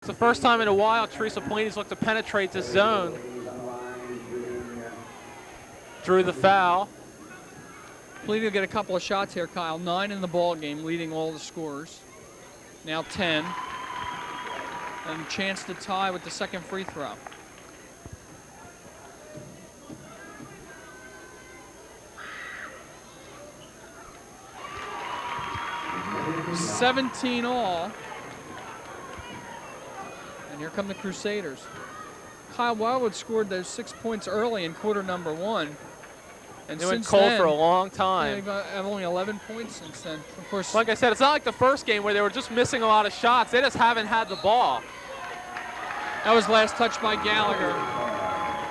It's the first time in a while Teresa Polini's looked to penetrate the zone. Drew the foul. Polini will get a couple of shots here, Kyle. 9 in the ball game, leading all the scorers. Now 10. And a chance to tie with the second free throw. $17 all. And here come the Crusaders. Kyle Wildwood scored those 6 points early in quarter number 1. And they went cold for a long time. They've have only 11 points since then. Of course, like I said, it's not like the first game where they were just missing a lot of shots. They just haven't had the ball. That was last touch by Gallagher.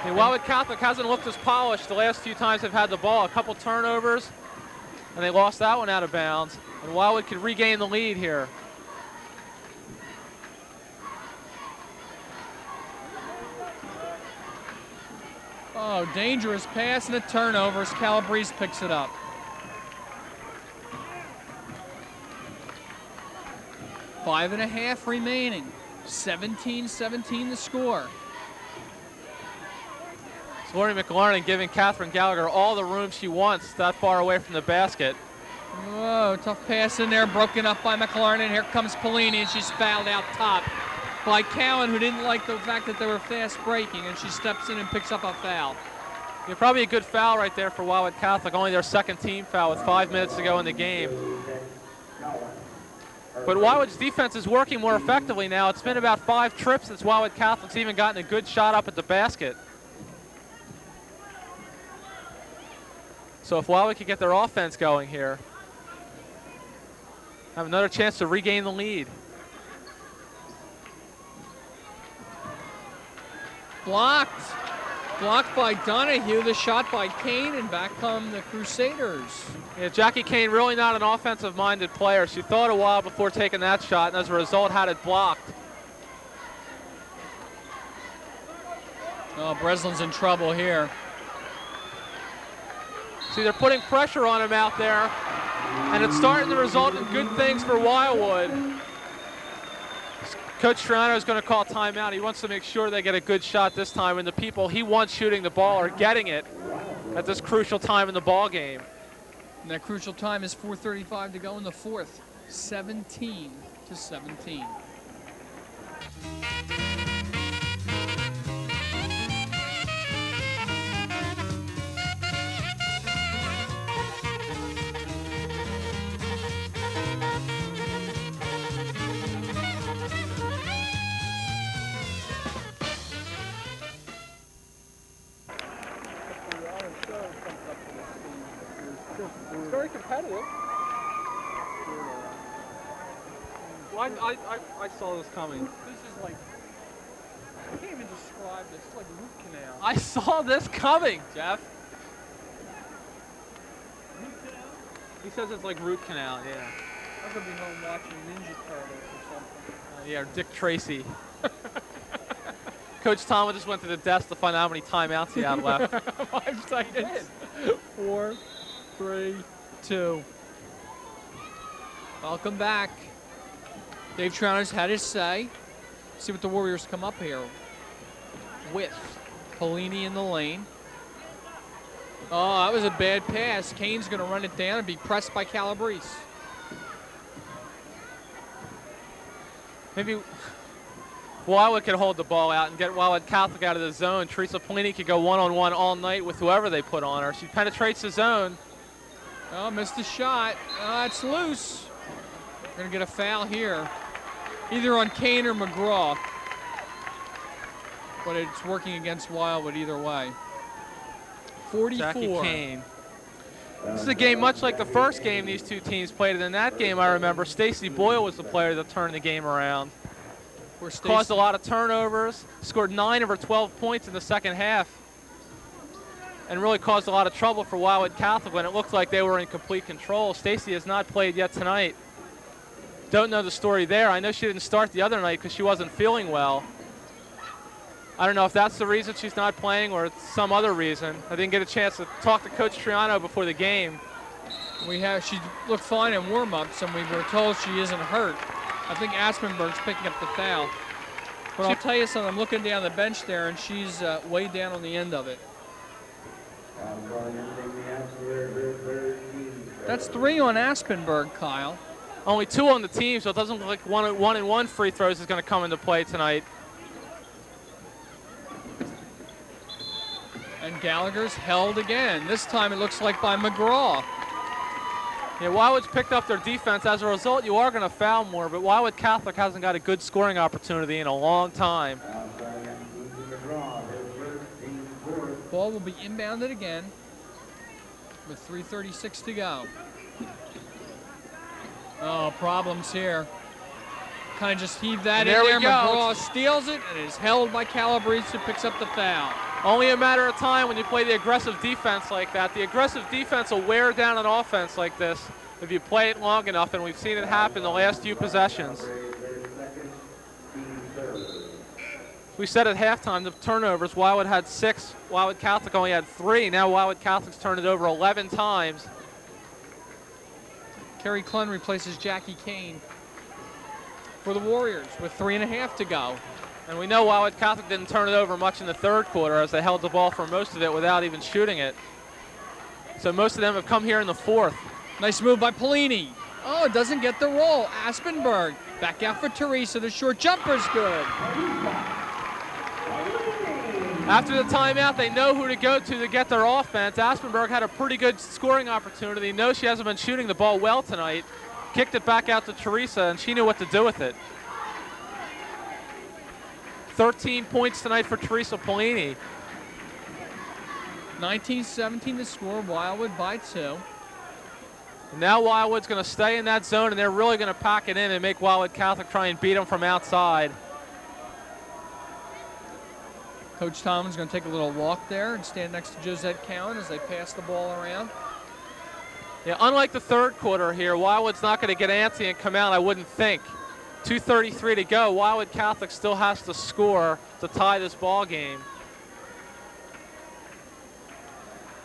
And Wildwood Catholic hasn't looked as polished the last few times they've had the ball. A couple turnovers, and they lost that one out of bounds. And Wildwood could regain the lead here. Oh, dangerous pass and a turnover as Calabrese picks it up. 5.5 remaining. 17-17 the score. It's Laurie McLarnon giving Catherine Gallagher all the room she wants that far away from the basket. Whoa, tough pass in there, broken up by McLarnon. Here comes Polini, and she's fouled out top by Cowan, who didn't like the fact that they were fast breaking, and she steps in and picks up a foul. Yeah, probably a good foul right there for Wildwood Catholic, only their second team foul with 5 minutes to go in the game. But Wildwood's defense is working more effectively now. It's been about 5 trips since Wildwood Catholic's even gotten a good shot up at the basket. So if Wildwood could get their offense going here, have another chance to regain the lead. Blocked. Blocked by Donahue, the shot by Kane, and back come the Crusaders. Yeah, Jackie Kane really not an offensive-minded player. She thought a while before taking that shot, and as a result had it blocked. Oh, Breslin's in trouble here. See, they're putting pressure on him out there, and it's starting to result in good things for Wildwood. Coach Triano is going to call timeout. He wants to make sure they get a good shot this time, and the people he wants shooting the ball are getting it at this crucial time in the ball game. And that crucial time is 4:35 to go in the fourth. 17-17. It's very competitive. Well, I saw this coming. This is like, I can't even describe this. It's like root canal. I saw this coming, Jeff. Root canal? He says it's like root canal, yeah. I'm going to be home watching Ninja Turtles or something. Yeah, or Dick Tracy. Coach Tom just went to the desk to find out how many timeouts he had left. 5 seconds. 4, 3, 2. Welcome back. Dave Triano's had his say. See what the Warriors come up here with. Polini in the lane. Oh, that was a bad pass. Kane's going to run it down and be pressed by Calabrese. Maybe Wildwood could hold the ball out and get Wildwood Catholic out of the zone. Teresa Polini could go one-on-one all night with whoever they put on her. She penetrates the zone. Oh, missed the shot. It's loose. We're going to get a foul here. Either on Kane or McGraw. But it's working against Wildwood either way. 44. Jackie Kane. This is a game much like the first game these two teams played. And in that game, I remember, Stacy Boyle was the player that turned the game around. Caused a lot of turnovers, scored 9 of her 12 points in the second half, and really caused a lot of trouble for Wildwood Catholic when it looked like they were in complete control. Stacy has not played yet tonight. Don't know the story there. I know she didn't start the other night because she wasn't feeling well. I don't know if that's the reason she's not playing or it's some other reason. I didn't get a chance to talk to Coach Triano before the game. She looked fine in warm-ups, and we were told she isn't hurt. I think Aspenberg's picking up the foul. But I'll tell you something, I'm looking down the bench there, and she's way down on the end of it. That's 3 on Aspenberg, Kyle. Only 2 on the team, so it doesn't look like one and one free throws is going to come into play tonight. And Gallagher's held again. This time it looks like by McGraw. Yeah, Wildwood's picked up their defense. As a result, you are going to foul more, but Wildwood Catholic hasn't got a good scoring opportunity in a long time. Ball will be inbounded again with 3:36 to go. Oh, problems here. Kind of just heave that in there. McGraw steals it and is held by Calabrese, who picks up the foul. Only a matter of time when you play the aggressive defense like that. The aggressive defense will wear down an offense like this if you play it long enough, and we've seen it happen the last few possessions. We said at halftime the turnovers, Wildwood had 6, Wildwood Catholic only had 3. Now Wildwood Catholic's turned it over 11 times. Kerry Clun replaces Jackie Kane for the Warriors with 3.5 to go. And we know Wildwood Catholic didn't turn it over much in the third quarter, as they held the ball for most of it without even shooting it. So most of them have come here in the fourth. Nice move by Polini. Oh, it doesn't get the roll. Aspenberg back out for Teresa. The short jumper's good. After the timeout, they know who to go to get their offense. Aspenberg had a pretty good scoring opportunity. Knows she hasn't been shooting the ball well tonight. Kicked it back out to Teresa, and she knew what to do with it. 13 points tonight for Teresa Polini. 19-17 to score. Wildwood by 2. Now Wildwood's going to stay in that zone, and they're really going to pack it in and make Wildwood Catholic try and beat them from outside. Coach Tomlin's going to take a little walk there and stand next to Josette Cowan as they pass the ball around. Yeah, unlike the third quarter here, Wildwood's not going to get antsy and come out, I wouldn't think. 2:33 to go. Wildwood Catholic still has to score to tie this ball game.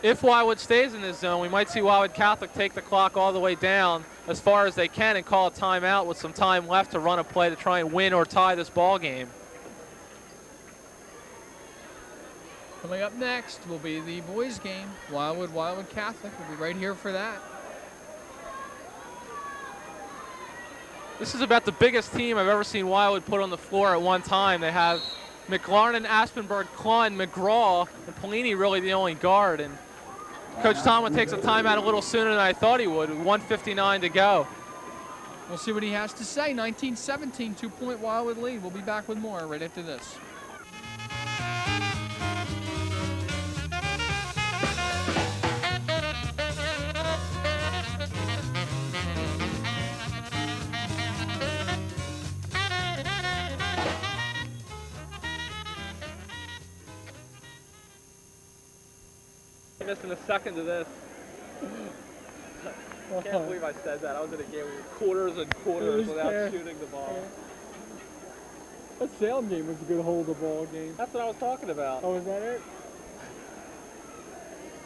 If Wildwood stays in this zone, we might see Wildwood Catholic take the clock all the way down as far as they can and call a timeout with some time left to run a play to try and win or tie this ball game. Coming up next will be the boys' game. Wildwood Catholic will be right here for that. This is about the biggest team I've ever seen Wildwood put on the floor at one time. They have McLarnon, Aspenberg, Clun, McGraw, and Polini really the only guard. And Coach Tomlin takes a timeout a little sooner than I thought he would, with 1:59 to go. We'll see what he has to say. 19-17, 2-point Wildwood lead. We'll be back with more right after this. Missing a second to this. I can't believe I said that. I was in a game with quarters and quarters without shooting the ball. That Salem game was a good hold the ball game. That's what I was talking about. Oh, is that it?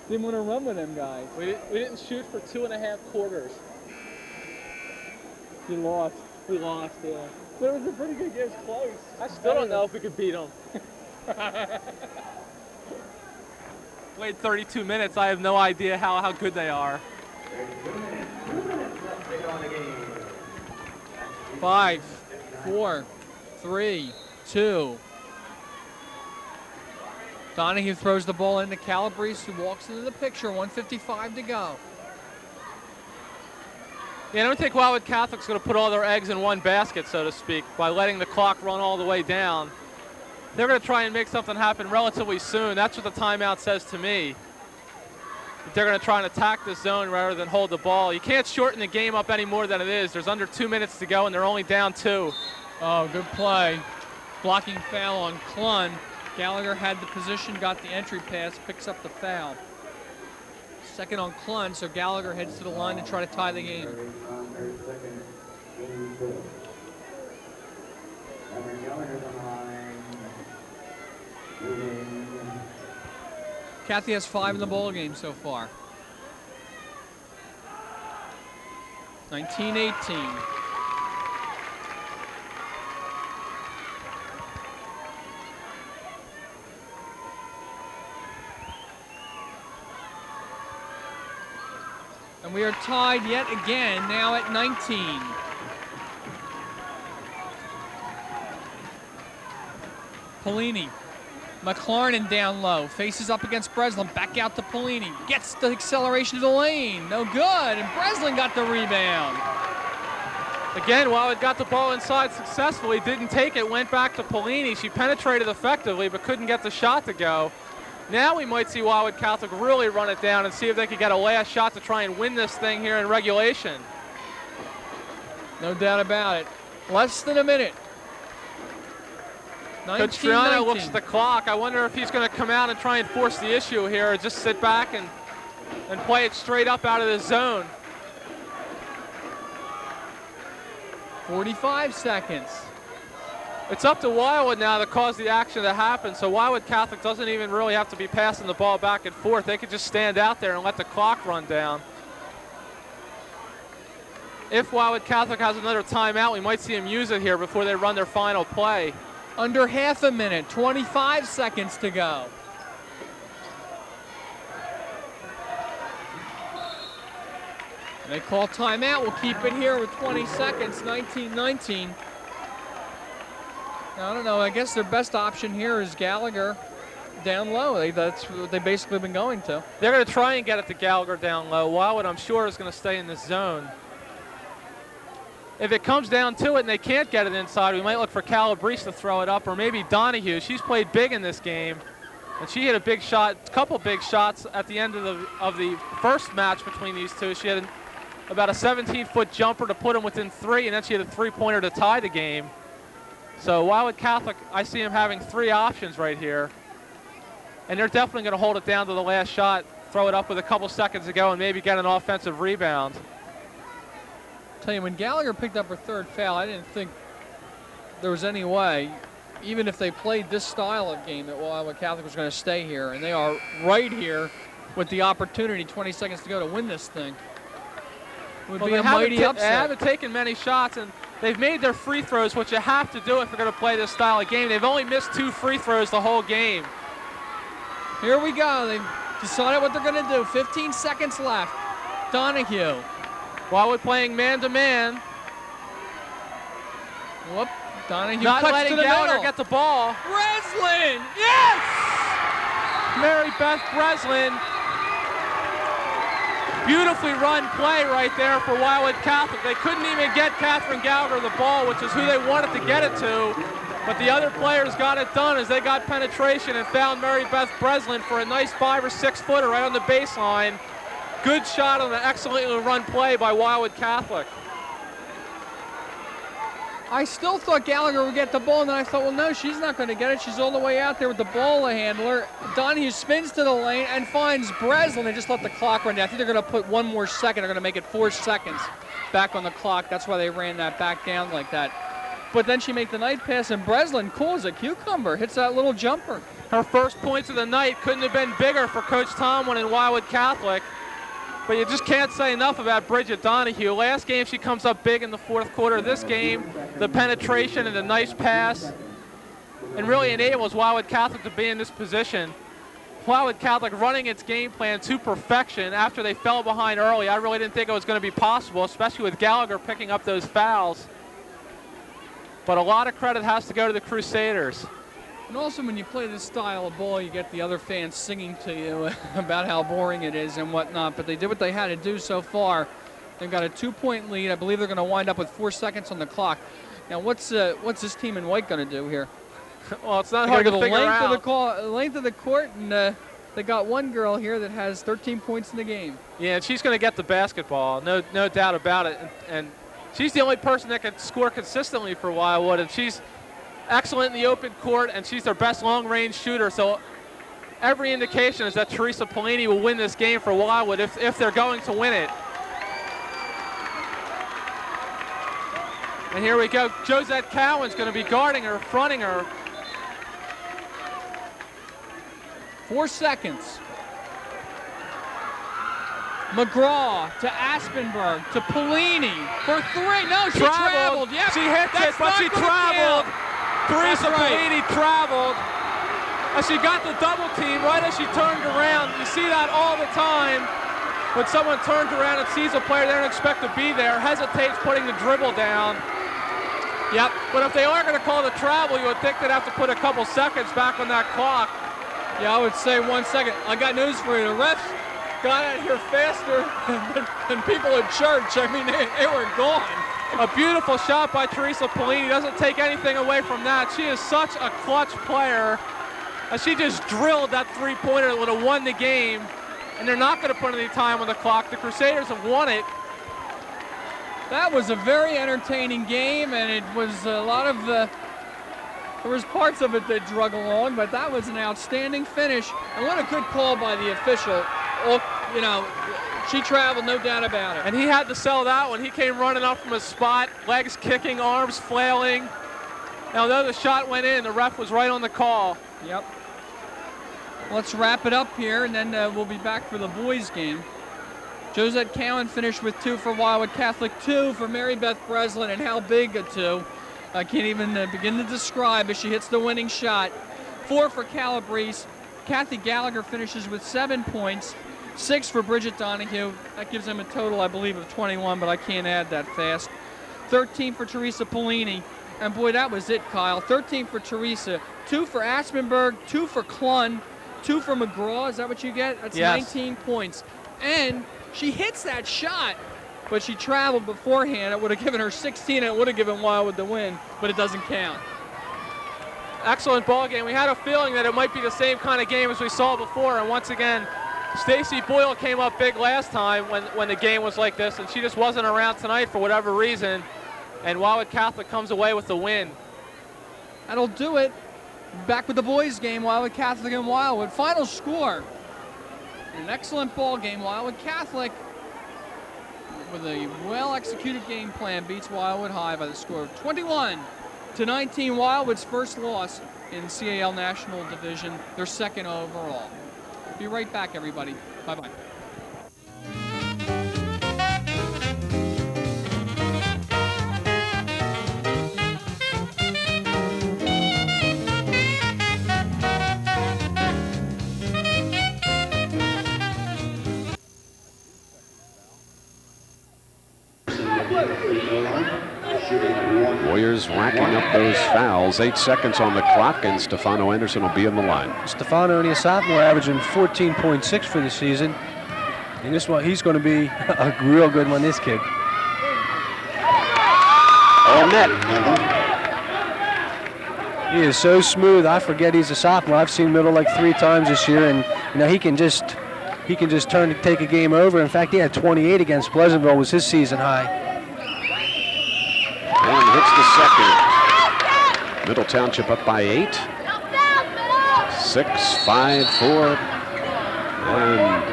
Didn't want to run with them guys. We didn't shoot for 2.5 quarters. You lost. We lost, yeah. But it was a pretty good game. It was close. I still don't know if we could beat them. Played 32 minutes. I have no idea how good they are. 5, 4, 3, 2. Donahue throws the ball into Calabrese, who walks into the picture. 1:55 to go. Yeah, I don't think Wildwood Catholic's going to put all their eggs in one basket, so to speak, by letting the clock run all the way down. They're going to try and make something happen relatively soon. That's what the timeout says to me. They're going to try and attack the zone rather than hold the ball. You can't shorten the game up any more than it is. There's under 2 minutes to go, and they're only down 2. Oh, good play. Blocking foul on Clun. Gallagher had the position, got the entry pass, picks up the foul. Second on Clun, so Gallagher heads to the line to try to tie the game. Kathy has 5 in the ball game so far. 19-18. And we are tied yet again, now at 19. Polini. McLarnon down low, faces up against Breslin, back out to Polini, gets the acceleration to the lane, no good, and Breslin got the rebound. Again, Wildwood got the ball inside successfully, didn't take it, went back to Polini. She penetrated effectively, but couldn't get the shot to go. Now we might see Wildwood Catholic really run it down and see if they could get a last shot to try and win this thing here in regulation. No doubt about it. Less than a minute. Coach Triano looks at the clock. I wonder if he's going to come out and try and force the issue here or just sit back and play it straight up out of the zone. 45 seconds. It's up to Wildwood now to cause the action to happen, so Wildwood Catholic doesn't even really have to be passing the ball back and forth. They could just stand out there and let the clock run down. If Wildwood Catholic has another timeout, we might see them use it here before they run their final play. Under half a minute, 25 seconds to go. They call timeout. We'll keep it here with 20 seconds, 19-19. I don't know. I guess their best option here is Gallagher down low. That's what they've basically been going to. They're going to try and get it to Gallagher down low. Wildwood, I'm sure, is going to stay in this zone. If it comes down to it and they can't get it inside, we might look for Calabrese to throw it up, or maybe Donahue. She's played big in this game, and she hit a big shot, a couple big shots at the end of the first match between these two. She had about a 17-foot jumper to put them within 3, and then she had a 3-pointer to tie the game. So Wildwood Catholic, I see them having 3 options right here, and they're definitely going to hold it down to the last shot, throw it up with a couple seconds to go, and maybe get an offensive rebound. Tell you, when Gallagher picked up her 3rd foul, I didn't think there was any way, even if they played this style of game, that Wildwood Catholic was going to stay here. And they are right here with the opportunity, 20 seconds to go, to win this thing. It would be a mighty upset. They haven't taken many shots, and they've made their free throws, which you have to do if you're going to play this style of game. They've only missed 2 free throws the whole game. Here we go. They've decided what they're going to do. 15 seconds left. Donahue. Wildwood playing man-to-man. Whoop. Donahue not cuts letting to the Gallagher middle. get the ball. Breslin! Yes! Mary Beth Breslin. Beautifully run play right there for Wildwood Catholic. They couldn't even get Catherine Gallagher the ball, which is who they wanted to get it to. But the other players got it done as they got penetration and found Mary Beth Breslin for a nice 5 or 6 footer right on the baseline. Good shot on an excellently run play by Wildwood Catholic. I still thought Gallagher would get the ball, and then I thought, well, no, she's not going to get it. She's all the way out there with the ball handler. Donahue spins to the lane and finds Breslin. They just let the clock run down. I think they're going to put 1 more second. They're going to make it 4 seconds back on the clock. That's why they ran that back down like that. But then she made the night pass, and Breslin, cool as a cucumber, hits that little jumper. Her first points of the night couldn't have been bigger for Coach Tomlin and Wildwood Catholic. But you just can't say enough about Bridget Donahue. Last game, she comes up big in the 4th quarter. This game, the penetration and the nice pass, and really enables Wildwood Catholic to be in this position. Wildwood Catholic running its game plan to perfection after they fell behind early. I really didn't think it was going to be possible, especially with Gallagher picking up those fouls. But a lot of credit has to go to the Crusaders. And also, when you play this style of ball, you get the other fans singing to you about how boring it is and whatnot. But they did what they had to do so far. They've got a 2-point lead. I believe they're going to wind up with 4 seconds on the clock. Now, what's this team in white going to do here? Well, it's not hard to figure out. The length of the court, and they got one girl here that has 13 points in the game. Yeah, and she's going to get the basketball, no doubt about it. And she's the only person that can score consistently for Wildwood, and she's excellent in the open court, and she's their best long-range shooter. So every indication is that Teresa Polini will win this game for Wildwood if they're going to win it. And here we go. Josette Cowan's going to be guarding her, fronting her. 4 seconds. McGraw to Aspenberg to Polini for 3. No, she traveled. Yep. She hit it, but she traveled. Teresa Polini traveled. And she got the double team right as she turned around. You see that all the time. when someone turns around and sees a player they don't expect to be there, hesitates putting the dribble down. Yep. But if they are going to call the travel, you would think they'd have to put a couple seconds back on that clock. Yeah, I would say 1 second. I got news for you. The refs got out here faster than people at church. I mean, they were gone. A beautiful shot by Teresa Polini. Doesn't take anything away from that. She is such a clutch player. She just drilled that three-pointer that would have won the game. And they're not going to put any time on the clock. The Crusaders have won it. That was a very entertaining game, and it was a lot of there was parts of it that drug along, but that was an outstanding finish. And what a good call by the official. You know, she traveled, no doubt about it. And he had to sell that one. He came running up from his spot, legs kicking, arms flailing. Now, though the shot went in, the ref was right on the call. Yep. Let's wrap it up here, and then we'll be back for the boys' game. Josette Cowan finished with 2 for Wildwood Catholic, 2 for Mary Beth Breslin, and how big a 2. I can't even begin to describe as she hits the winning shot. 4 for Calabrese. Kathy Gallagher finishes with 7 points, 6 for Bridget Donahue. That gives them a total, I believe, of 21, but I can't add that fast. 13 for Teresa Polini. And boy, that was it, Kyle. 13 for Teresa, 2 for Aspenberg, 2 for Klun, 2 for McGraw. Is that what you get? That's yes. 19 points. And she hits that shot, but she traveled beforehand. It would have given her 16, and it would have given Wildwood the win, but it doesn't count. Excellent ball game. We had a feeling that it might be the same kind of game as we saw before, and once again, Stacy Boyle came up big last time when the game was like this, and she just wasn't around tonight for whatever reason, and Wildwood Catholic comes away with the win. That'll do it. Back with the boys' game, Wildwood Catholic and Wildwood. Final score. An excellent ball game. Wildwood Catholic, with a well-executed game plan, beats Wildwood High by the score of 21-19. Wildwood's first loss in CAL National Division, their second overall. Be right back, everybody. Bye-bye. Warriors racking up those fouls. 8 seconds on the clock, and Stefano Anderson will be on the line. Stefano, only a sophomore, averaging 14.6 for the season. And this one, he's going to be a real good one, this kid. All net. He is so smooth. I forget he's a sophomore. I've seen Middle like 3 times this year, and you know he can just turn to take a game over. In fact, he had 28 against Pleasantville, was his season high. And hits the second. Middle Township up by 8. 6, 5, 4. And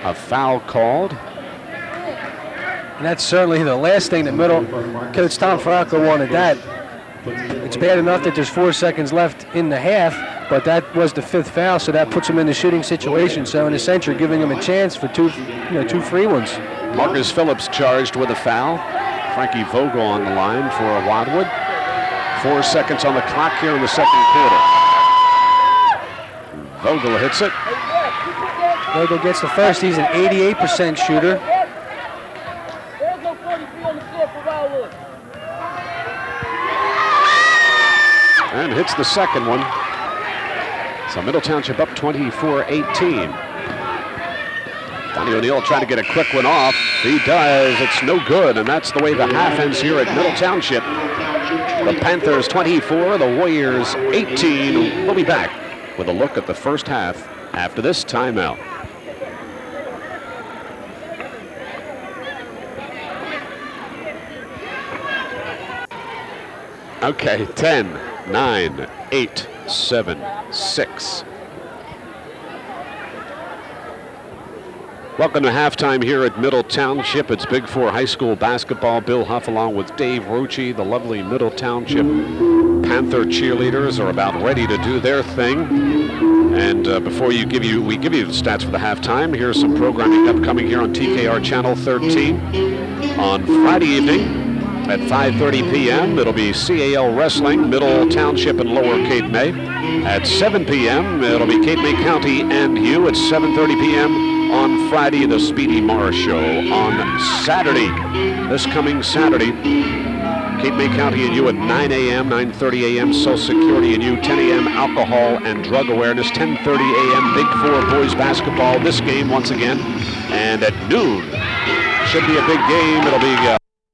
a foul called. And that's certainly the last thing that Middle, Coach Tom Franco wanted that. It's bad enough that there's 4 seconds left in the half, but that was the 5th foul, so that puts him in the shooting situation. So in a sense, you're giving him a chance for two free ones. Marcus Phillips charged with a foul. Frankie Vogel on the line for Wildwood. 4 seconds on the clock here in the second quarter. Vogel hits it. Vogel gets the first. He's an 88% shooter. There's no 43 on the floor for Wildwood. And hits the second one. So Middle Township up 24-18. Donnie O'Neill trying to get a quick one off. He does. It's no good, and that's the way the half ends here at Middle Township. The Panthers 24, the Warriors 18. We'll be back with a look at the first half after this timeout. Okay, 10, 9, 8, 7, 6. Welcome to halftime here at Middle Township. It's Big 4 high school basketball. Bill Huff along with Dave Roche, the lovely Middle Township Panther cheerleaders are about ready to do their thing. And before we give you the stats for the halftime, here's some programming upcoming here on TKR Channel 13. On Friday evening at 5:30 p.m., it'll be CAL Wrestling, Middle Township and Lower Cape May. At 7 p.m., it'll be Cape May County and you. At 7:30 p.m., On Friday, the Speedy Morris Show. On Saturday, this coming Saturday, Cape May County and you at 9 a.m., 9:30 a.m., Social Security and you, 10 a.m., alcohol and drug awareness, 10:30 a.m., Big Four boys basketball, this game once again, and at noon, should be a big game. It'll be